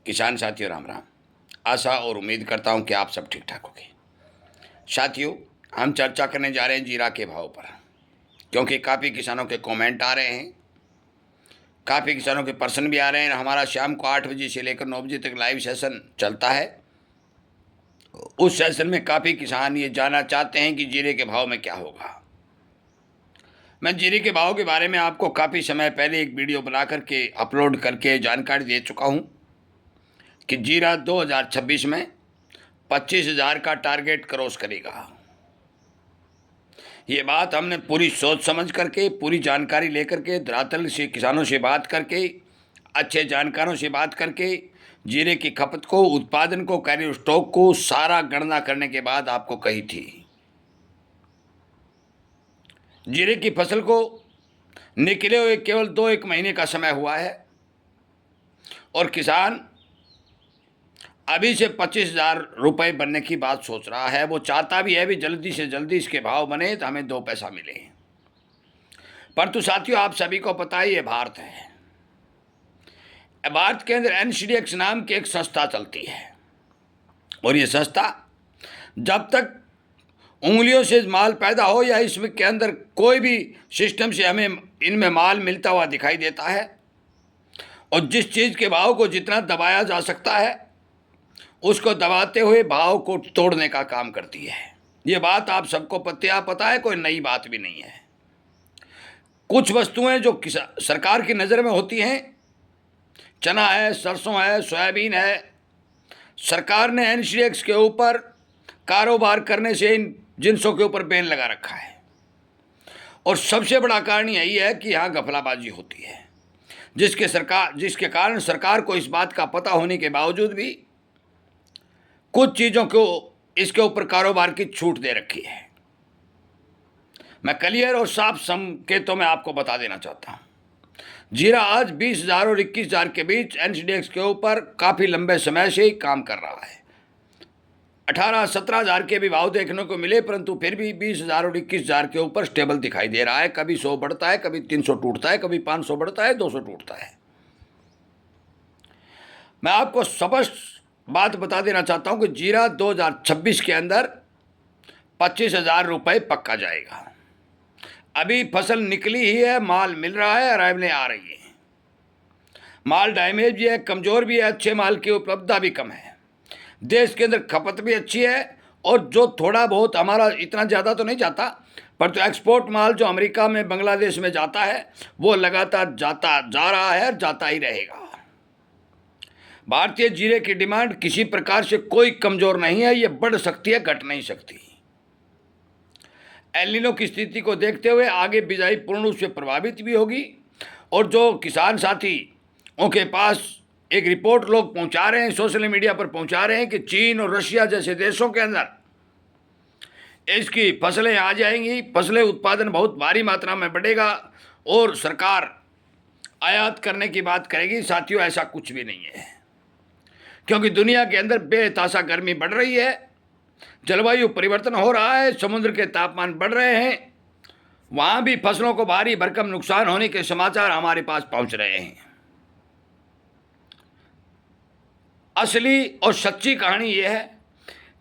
किसान साथियों राम राम। आशा और उम्मीद करता हूं कि आप सब ठीक ठाक होंगे। साथियों, हम चर्चा करने जा रहे हैं जीरा के भाव पर, क्योंकि काफ़ी किसानों के कमेंट आ रहे हैं, काफ़ी किसानों के प्रश्न भी आ रहे हैं। हमारा शाम को 8 बजे से लेकर 9 बजे तक लाइव सेशन चलता है। उस सेशन में काफ़ी किसान ये जानना चाहते हैं कि जीरे के भाव में क्या होगा। मैं जीरे के भाव के बारे में आपको काफ़ी समय पहले एक वीडियो बना करके अपलोड करके जानकारी दे चुका हूँ कि जीरा 2026 में 25,000 का टारगेट क्रॉस करेगा। ये बात हमने पूरी सोच समझ करके, पूरी जानकारी लेकर के, धरातल से किसानों से बात करके, अच्छे जानकारों से बात करके, जीरे की खपत को, उत्पादन को, कैरी स्टॉक को सारा गणना करने के बाद आपको कही थी। जीरे की फसल को निकले हुए केवल 2-1 महीने का समय हुआ है और किसान अभी से 25,000 रुपये बनने की बात सोच रहा है। वो चाहता भी है भी जल्दी से जल्दी इसके भाव बने तो हमें 2 पैसा मिले। परंतु साथियों, आप सभी को पता है ये भारत है। भारत के अंदर एनसीडीएक्स नाम की एक संस्था चलती है और ये संस्था जब तक उंगलियों से माल पैदा हो या इसमें के अंदर कोई भी सिस्टम से हमें इनमें माल मिलता हुआ दिखाई देता है और जिस चीज़ के भाव को जितना दबाया जा सकता है उसको दबाते हुए भाव को तोड़ने का काम करती है। ये बात आप सबको पता है, कोई नई बात भी नहीं है। कुछ वस्तुएं जो सरकार की नज़र में होती हैं, चना है, सरसों है, सोयाबीन है, सरकार ने एनसीडीएक्स के ऊपर कारोबार करने से इन जिन्सों के ऊपर बैन लगा रखा है और सबसे बड़ा कारण यही है कि यहाँ घपलाबाजी होती है, जिसके कारण सरकार को इस बात का पता होने के बावजूद भी कुछ चीज़ों को इसके ऊपर कारोबार की छूट दे रखी है। मैं क्लियर और साफ संकेतों में आपको बता देना चाहता हूँ, जीरा आज 20,000 और 21,000 के बीच एनसीडीएक्स के ऊपर काफ़ी लंबे समय से ही काम कर रहा है। 18-17,000 के भी भाव देखने को मिले, परंतु फिर भी 20,000 और 21,000 के ऊपर स्टेबल दिखाई दे रहा है। कभी 100 बढ़ता है, कभी 300 टूटता है, कभी 500 बढ़ता है, 200 टूटता है। मैं आपको स्पष्ट बात बता देना चाहता हूं कि जीरा 2026 के अंदर 25,000 रुपये पक्का जाएगा। अभी फसल निकली ही है, माल मिल रहा है, अराइवलें आ रही है। माल डैमेज भी है, कमज़ोर भी है, अच्छे माल की उपलब्धता भी कम है। देश के अंदर खपत भी अच्छी है और जो थोड़ा बहुत हमारा इतना ज़्यादा तो नहीं जाता, पर तो एक्सपोर्ट माल जो अमेरिका में, बांग्लादेश में जाता है वो लगातार जा रहा है और जाता ही रहेगा। भारतीय जीरे की डिमांड किसी प्रकार से कोई कमज़ोर नहीं है, ये बढ़ सकती है, घट नहीं सकती। एल नीनो की स्थिति को देखते हुए आगे बिजाई पूर्ण रूप से प्रभावित भी होगी और जो किसान साथियों के पास एक रिपोर्ट लोग पहुंचा रहे हैं, सोशल मीडिया पर पहुंचा रहे हैं कि चीन और रशिया जैसे देशों के अंदर इसकी फसलें आ जाएंगी, फसलें उत्पादन बहुत भारी मात्रा में बढ़ेगा और सरकार आयात करने की बात करेगी। साथियों, ऐसा कुछ भी नहीं है, क्योंकि दुनिया के अंदर बेतहाशा गर्मी बढ़ रही है, जलवायु परिवर्तन हो रहा है, समुद्र के तापमान बढ़ रहे हैं, वहाँ भी फसलों को भारी भरकम नुकसान होने के समाचार हमारे पास पहुँच रहे हैं। असली और सच्ची कहानी यह है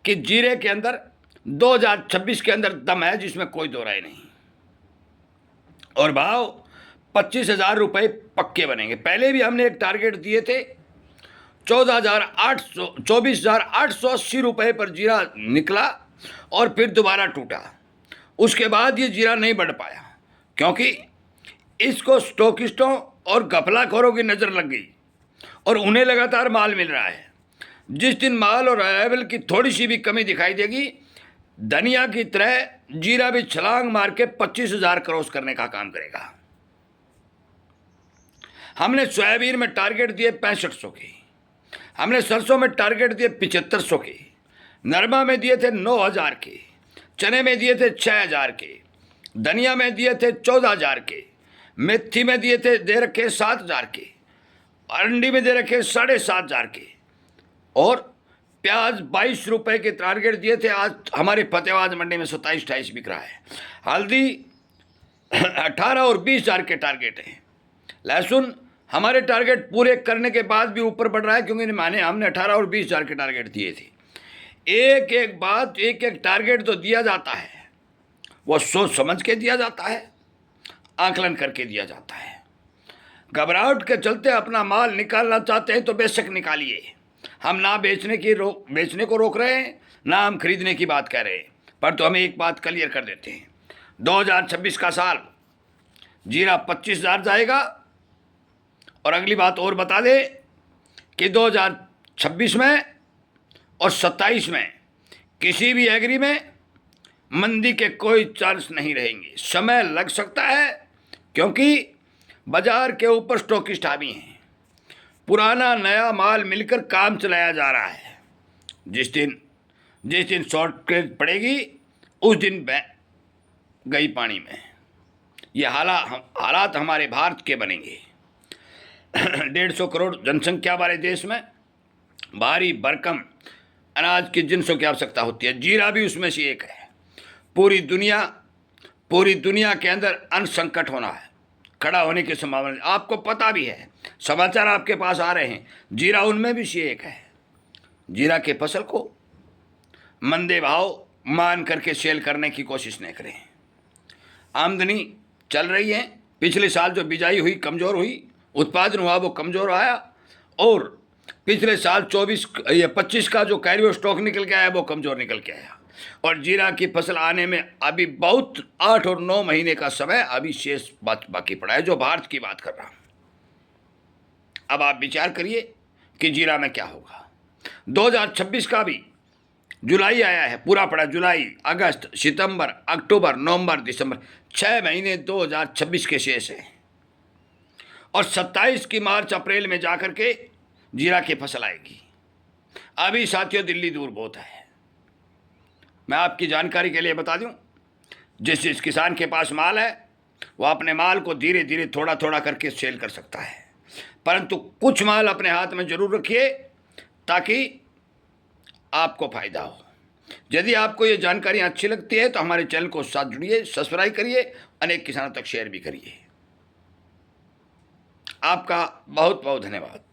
कि जीरे के अंदर 2026 के अंदर दम है, जिसमें कोई दो राय नहीं, और भाव 25,000 रुपये पक्के बनेंगे। पहले भी हमने एक टारगेट दिए थे 24,880 रुपये पर जीरा निकला और फिर दोबारा टूटा। उसके बाद ये जीरा नहीं बढ़ पाया क्योंकि इसको स्टॉकिस्टों और घपलाखोरों की नज़र लग गई और उन्हें लगातार माल मिल रहा है। जिस दिन माल और अराइवल की थोड़ी सी भी कमी दिखाई देगी, धनिया की तरह जीरा भी छलांग मार के 25,000 क्रॉस करने का काम करेगा। हमने सोयाबीन में टारगेट दिए 6500 की, हमने सरसों में टारगेट दिए 7500 के, नरमा में दिए थे 9,000 के, चने में दिए थे 6,000 के, धनिया में दिए थे 14,000 के, मेथी में दे रखे 7,000 के, अरंडी में दे रखे 7,500 के और प्याज 22 रुपये के टारगेट दिए थे। आज हमारे फतेहाबाद मंडी में 27-28 बिक रहा है। हल्दी 18 और 20,000 के टारगेट हैं। लहसुन हमारे टारगेट पूरे करने के बाद भी ऊपर बढ़ रहा है, क्योंकि हमने 18 और 20 हज़ार के टारगेट दिए थे। एक एक बात, एक एक टारगेट तो दिया जाता है, वो सोच समझ के दिया जाता है, आकलन करके दिया जाता है। घबराहट के चलते अपना माल निकालना चाहते हैं तो बेशक निकालिए। हम ना बेचने को रोक रहे हैं, ना हम खरीदने की बात कह रहे हैं। पर तो हमें एक बात क्लियर कर देते हैं, 2026 का साल जीरा 25,000 जाएगा। और अगली बात और बता दे कि 2026 में और 27 में किसी भी एग्री में मंदी के कोई चांस नहीं रहेंगे। समय लग सकता है, क्योंकि बाजार के ऊपर स्टॉकिस्ट हावी हैं। पुराना नया माल मिलकर काम चलाया जा रहा है। जिस दिन शॉर्टेज पड़ेगी उस दिन गई पानी में। ये हालात हमारे भारत के बनेंगे। 150 करोड़ जनसंख्या वाले देश में भारी भरकम अनाज की जिन्सों की आवश्यकता होती है। जीरा भी उसमें से एक है। पूरी दुनिया के अंदर अन्न संकट होना है, खड़ा होने की संभावना आपको पता भी है, समाचार आपके पास आ रहे हैं। जीरा उनमें भी से एक है। जीरा के फसल को मंदे भाव मान करके सेल करने की कोशिश नहीं करें। आमदनी चल रही है। पिछले साल जो बिजाई हुई कमज़ोर हुई, उत्पादन हुआ वो कमज़ोर आया, और पिछले साल 25 का जो कैरी स्टॉक निकल के आया वो कमज़ोर निकल के आया। और जीरा की फसल आने में अभी बहुत 8 और 9 महीने का समय अभी शेष बाकी पड़ा है, जो भारत की बात कर रहा हूँ। अब आप विचार करिए कि जीरा में क्या होगा। 2026 का भी जुलाई आया है, पूरा पड़ा। जुलाई, अगस्त, सितंबर, अक्टूबर, नवंबर, दिसंबर, 6 महीने 2026 के शेष हैं। और 27 की मार्च अप्रैल में जाकर के जीरा की फसल आएगी। अभी साथियों दिल्ली दूर बहुत है। मैं आपकी जानकारी के लिए बता दूं, जिस किसान के पास माल है वो अपने माल को धीरे धीरे थोड़ा थोड़ा करके सेल कर सकता है, परंतु कुछ माल अपने हाथ में जरूर रखिए ताकि आपको फायदा हो। यदि आपको ये जानकारी अच्छी लगती है तो हमारे चैनल को साथ जुड़िए, सब्सक्राइब करिए, अनेक किसानों तक शेयर भी करिए। आपका बहुत बहुत धन्यवाद।